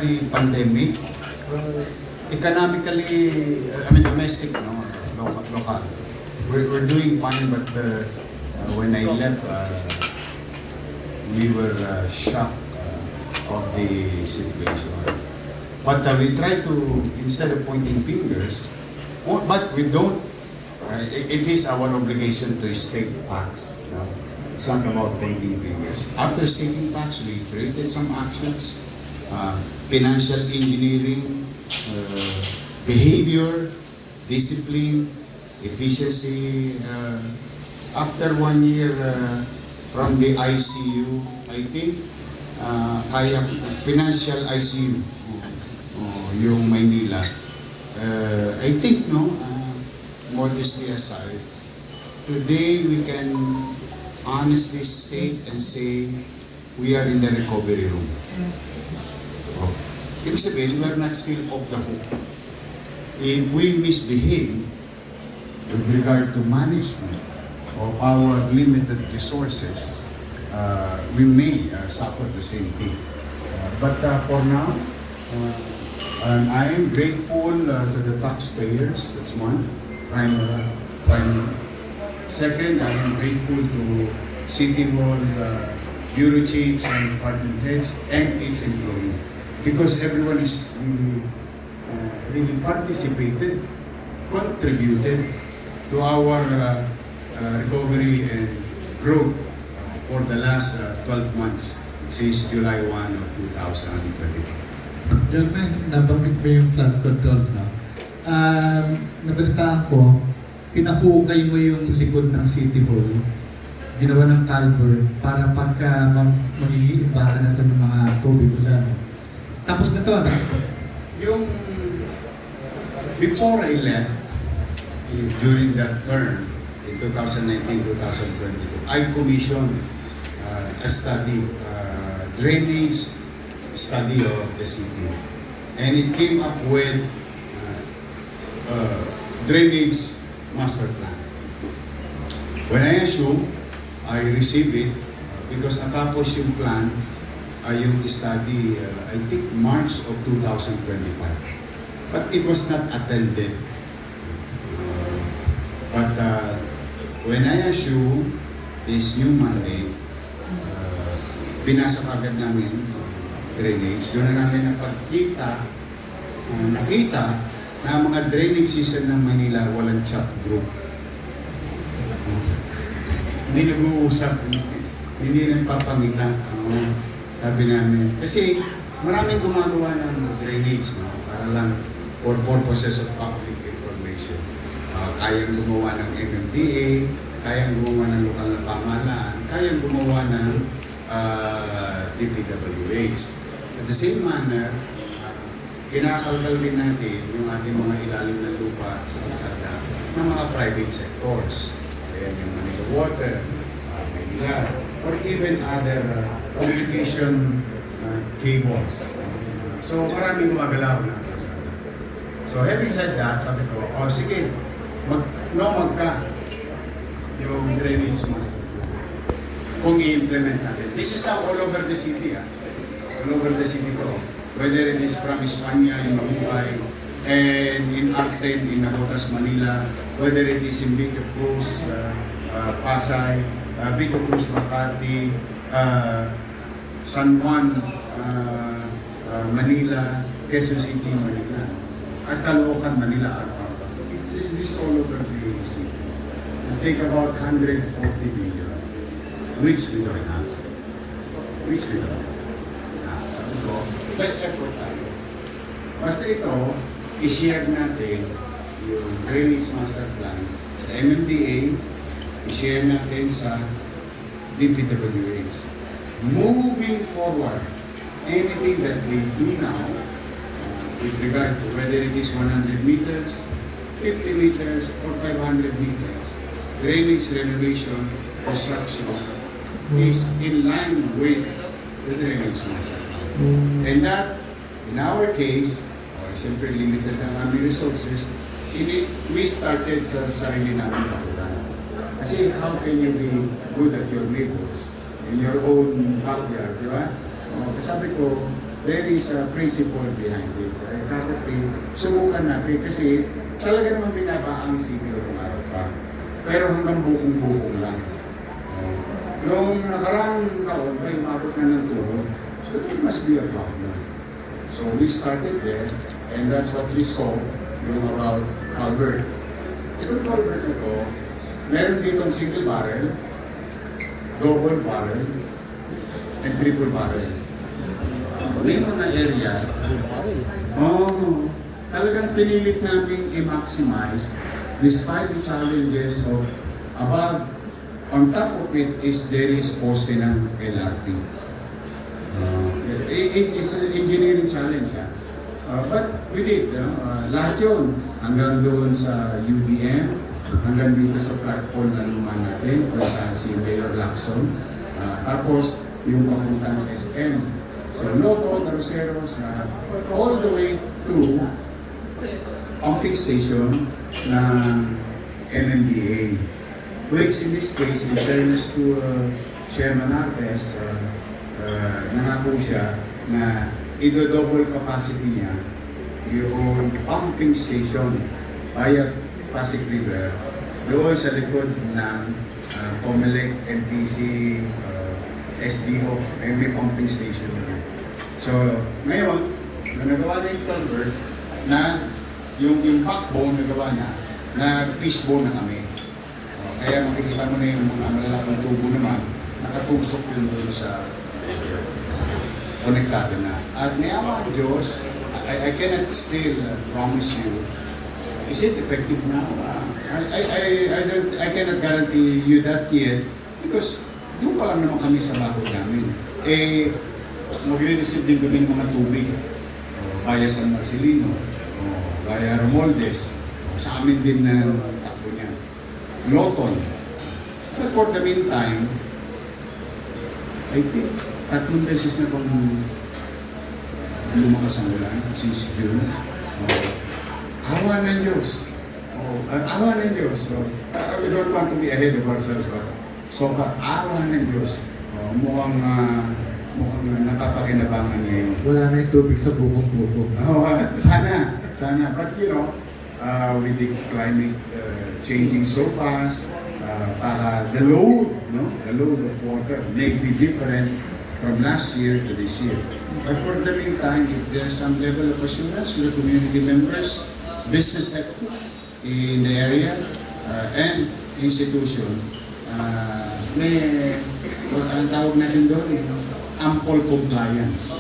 the pandemic, economically, domestic, no, local. We're doing fine, but when I left, we were shocked of the situation. But we try to, instead of pointing fingers, but we don't. It is our obligation to state facts. You know? It's not about pointing fingers. After stating facts, we created some actions, financial engineering, behavior, discipline, efficiency. After 1 year from the ICU, I think, kaya financial ICU, yung Maynila. I think, no, modesty aside, today we can honestly state and say we are in the recovery room. Ibig sabihin, we are not still off the hook. If we misbehave with regard to management of our limited resources, we may suffer the same thing. But for now, and I am grateful to the taxpayers. That's one. Primary. Second, I am grateful to City Hall bureau chiefs and department heads and its employees, because everyone is really participated, contributed to our recovery and growth for the last 12 months since July 1 of 2020. Yun, nabanggit mo yung flood control, no? Nabalitaan ko, pinahukay mo yung likod ng City Hall, ginawa ng culvert para pagka mag-iimbakan na ito ng mga tubig ulan. Tapos na to, no? Yung before I left, during that term, in 2019-2022, I commissioned a study, drainage study of the city. And it came up with drainage master plan. When I assume, I received it because natapos yung plan ay yung study, I think March of 2025. But it was not attended. But when I assume this new mandate, binasa agad namin drainage. Doon na namin nakita na mga drainage system ng Manila walang chat group. Hindi nag-uusap, hindi nagpapangita. Sabi namin. Kasi maraming gumagawa ng drainage, no? Para lang for purposes of public information. Kayang gumawa ng MMDA, kayang gumawa ng lokal na pamahalaan, kayang gumawa ng DPWH. At the same manner, kinakalkal din natin yung ating mga ilalim ng lupa sa kalsada ng mga private sectors. Kaya yung Manila Water, Manila, or even other communication cables. So maraming gumagalaw ng kalsada. So having said that, sabi ko, sige, mag ka yung drainage master plan kung i-implement natin. This is now all over the city. All over the city to. Whether it is from Espanya in Mabuhay, and in Arten, in Nabotas, Manila, whether it is in Vito Cruz, Pasay, Vito Cruz, Makati, San Juan, Manila, Quezon City, Manila, at Caloocan, Manila, This is all over the city. Take about 140 billion, which we don't have. Sabi ko, best effort tayo. Basta ito, i-share natin yung drainage master plan sa MMDA, i-share natin sa DPWH. Moving forward, anything that they do now, with regard to whether it is 100 meters, 50 meters, or 500 meters, drainage renovation, construction is in line with the drainage master plan. And that, in our case, siyempre limited ang aming resources, we started sa sarili namin bakuran. Kasi how can you be good at your neighbors in your own backyard, di ba? Sabi ko, there is a principle behind it. Probably, subukan natin kasi talaga naman binaba ang siglo ng araw pa. Pero hanggang bukong-bukong lang. Noong nakaraang taon, may umabot na ng tuhod. So it must be a problem. So we started there, and that's what we saw yung about culvert. Itong culvert na to, meron ditong single barrel, double barrel, and triple barrel. May mga area, talagang pinilit namin i-maximize despite the challenges of above. On top of it is there is poste ng LRT. It's an engineering challenge. But we did. Lahat yun. Hanggang doon sa UDM, hanggang dito sa platform na luma natin, kung saan si Mayor Lacson. Tapos yung papuntang SM. So Loto, Taruceros, all the way to pumping station ng MMDA. Which in this case, in fairness to Chairman Artes, nangako siya na i-double capacity niya yung pumping station via Pasig River doon sa likod ng Comelec, MPC, SDO, may pumping station. So, ngayon, nagawa na yung culvert na yung backbone nagawa na fishbone na kami. Kaya makikita mo na yung mga malalaking tubo naman, nakatusok yun doon sa konektado na. At may awa ang Diyos, I cannot still promise you, is it effective now? I cannot guarantee you that yet because doon pa lang naman kami sa bakod namin. Magre-receive din kami ng mga tubig via San Marcelino, via Romualdez, sa amin din na takbo niya. Loton. But for the meantime, I think 3 beses na pang lumakas ang ulan since June. Awa ng Diyos. Awa ng Diyos. We don't want to be ahead of ourselves, but awa ng Diyos. Mukhang napapakinabangan ngayon. Wala na yung tubig sa bukong-bukong. Sana. But with the climate changing so fast, para the load of water may be different from last year to this year. But for the meantime, if there's some level of assurance with the community members, business sector in the area, and institution, may, ang tawag natin doon, ample compliance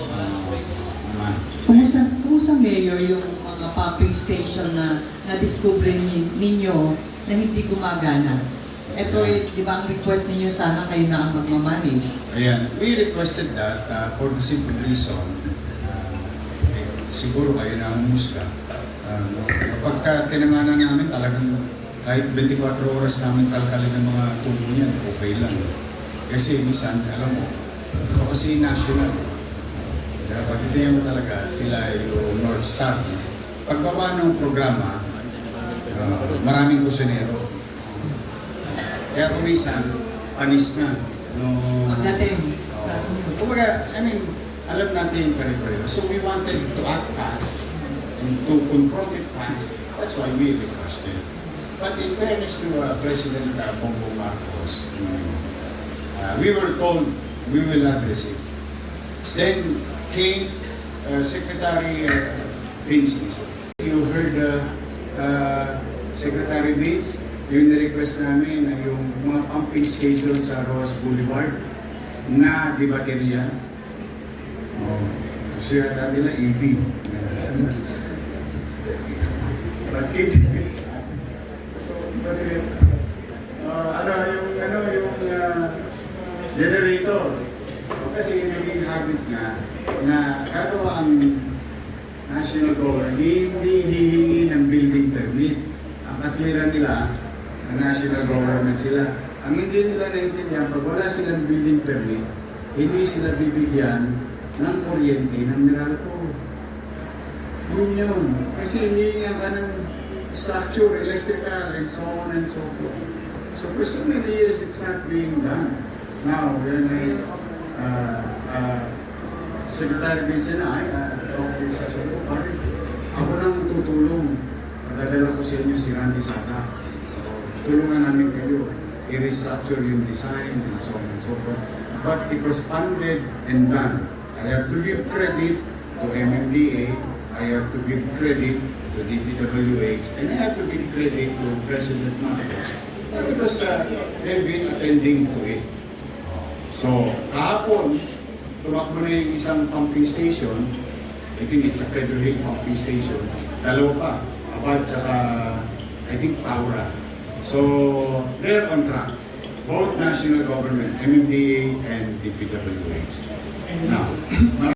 naman. Kumusta Mayor yung mga pumping station na na-discover ninyo na hindi gumagana? Ito, di ba ang request ninyo sana kayo na ang magmamanage? Ayan, we requested that for the simple reason, siguro kayo na umusga. Kapag tinanganan namin talagang kahit 24 oras namin kalkalin ng mga tubo niyan, okay lang. Kasi minsan, alam mo, ito kasi national. Pag itiyan mo talaga, sila yung North Star. Pagbaba ng programa, maraming kusinero. Kaya kung minsan, panis na. Pagdating. Kumbaga, alam natin yung pare-pareho. So we wanted to act fast and to confront it fast. That's why we requested. But in fairness to President Bongbong Marcos, we were told we will address it. Then came Secretary Vince. You heard Secretary Vince, yung na-request namin na yung mga pumping station sa Roas Boulevard na di baterya. Gusto yata nila EV. But it is yung generator. Kasi naging habit nga na kagawa ang national government hindi hihingi ng building permit. Ang katwiran nila, ang national government sila. Ang hindi nila naiintindihan, pag wala silang building permit, hindi sila bibigyan ng kuryente ng Meralco. Yun. Kasi hihingi ka ng structure, electrical, and so on and so forth. So for so many years, it's not being done. Now, when Secretary Vincent ay, ako sa sabi ko, bakit? Ako nang tutulong. Madadala ko sa inyo si Randy Sata. Tulungan namin kayo. I-restructure yung design and so on and so forth. But it was funded and done. I have to give credit to MMDA. I have to give credit to DPWH. And I have to give credit to President Marcos. Because they've been attending to it. So, kahapon, tumakbo na yung isang pumping station. I think it's a Pedro Hill pumping station. Dalawa pa. Abad saka, I think, Paura. So, they're on track. Both national government, MMDA and DPWH. Now,